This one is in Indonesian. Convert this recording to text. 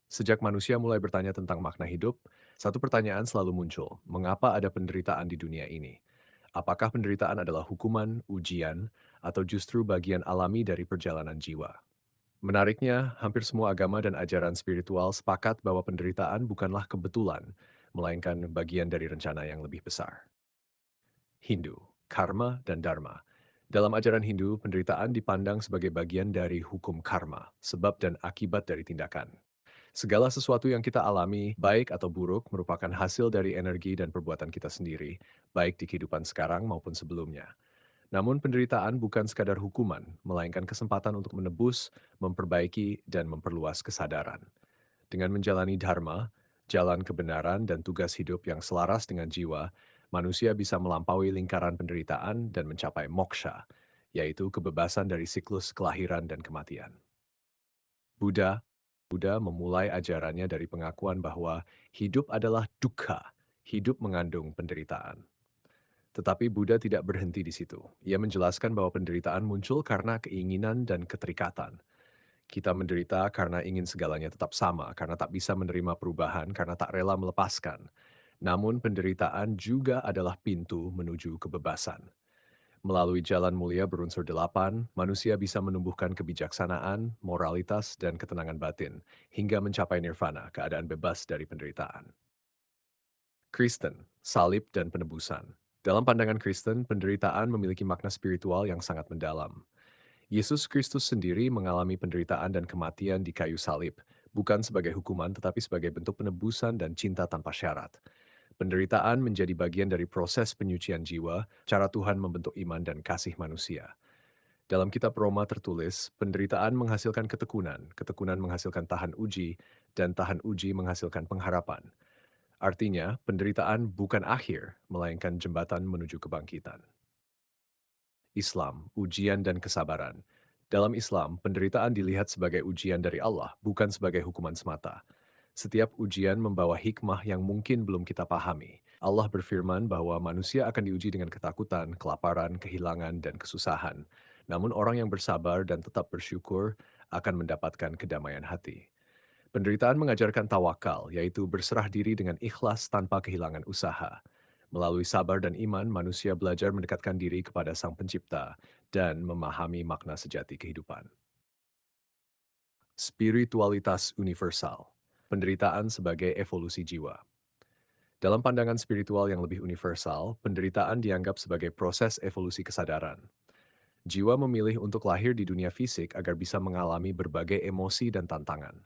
Sejak manusia mulai bertanya tentang makna hidup, satu pertanyaan selalu muncul: mengapa ada penderitaan di dunia ini? Apakah penderitaan adalah hukuman, ujian, atau justru bagian alami dari perjalanan jiwa? Menariknya, hampir semua agama dan ajaran spiritual sepakat bahwa penderitaan bukanlah kebetulan, melainkan bagian dari rencana yang lebih besar. Hindu, karma, dan dharma. Dalam ajaran Hindu, penderitaan dipandang sebagai bagian dari hukum karma, sebab dan akibat dari tindakan. Segala sesuatu yang kita alami, baik atau buruk, merupakan hasil dari energi dan perbuatan kita sendiri, baik di kehidupan sekarang maupun sebelumnya. Namun penderitaan bukan sekadar hukuman, melainkan kesempatan untuk menebus, memperbaiki, dan memperluas kesadaran. Dengan menjalani dharma, jalan kebenaran dan tugas hidup yang selaras dengan jiwa, manusia bisa melampaui lingkaran penderitaan dan mencapai moksha, yaitu kebebasan dari siklus kelahiran dan kematian. Buddha Buddha memulai ajarannya dari pengakuan bahwa hidup adalah dukkha, hidup mengandung penderitaan. Tetapi Buddha tidak berhenti di situ. Ia menjelaskan bahwa penderitaan muncul karena keinginan dan keterikatan. Kita menderita karena ingin segalanya tetap sama, karena tak bisa menerima perubahan, karena tak rela melepaskan. Namun penderitaan juga adalah pintu menuju kebebasan. Melalui jalan mulia berunsur delapan, manusia bisa menumbuhkan kebijaksanaan, moralitas, dan ketenangan batin, hingga mencapai nirvana, keadaan bebas dari penderitaan. Kristen, salib, dan penebusan. Dalam pandangan Kristen, penderitaan memiliki makna spiritual yang sangat mendalam. Yesus Kristus sendiri mengalami penderitaan dan kematian di kayu salib, bukan sebagai hukuman tetapi sebagai bentuk penebusan dan cinta tanpa syarat. Penderitaan menjadi bagian dari proses penyucian jiwa, cara Tuhan membentuk iman dan kasih manusia. Dalam kitab Roma tertulis, penderitaan menghasilkan ketekunan, ketekunan menghasilkan tahan uji, dan tahan uji menghasilkan pengharapan. Artinya, penderitaan bukan akhir, melainkan jembatan menuju kebangkitan. Islam, ujian dan kesabaran. Dalam Islam, penderitaan dilihat sebagai ujian dari Allah, bukan sebagai hukuman semata. Setiap ujian membawa hikmah yang mungkin belum kita pahami. Allah berfirman bahwa manusia akan diuji dengan ketakutan, kelaparan, kehilangan, dan kesusahan. Namun orang yang bersabar dan tetap bersyukur akan mendapatkan kedamaian hati. Penderitaan mengajarkan tawakal, yaitu berserah diri dengan ikhlas tanpa kehilangan usaha. Melalui sabar dan iman, manusia belajar mendekatkan diri kepada Sang Pencipta dan memahami makna sejati kehidupan. Spiritualitas universal. Penderitaan sebagai evolusi jiwa. Dalam pandangan spiritual yang lebih universal, penderitaan dianggap sebagai proses evolusi kesadaran. Jiwa memilih untuk lahir di dunia fisik agar bisa mengalami berbagai emosi dan tantangan.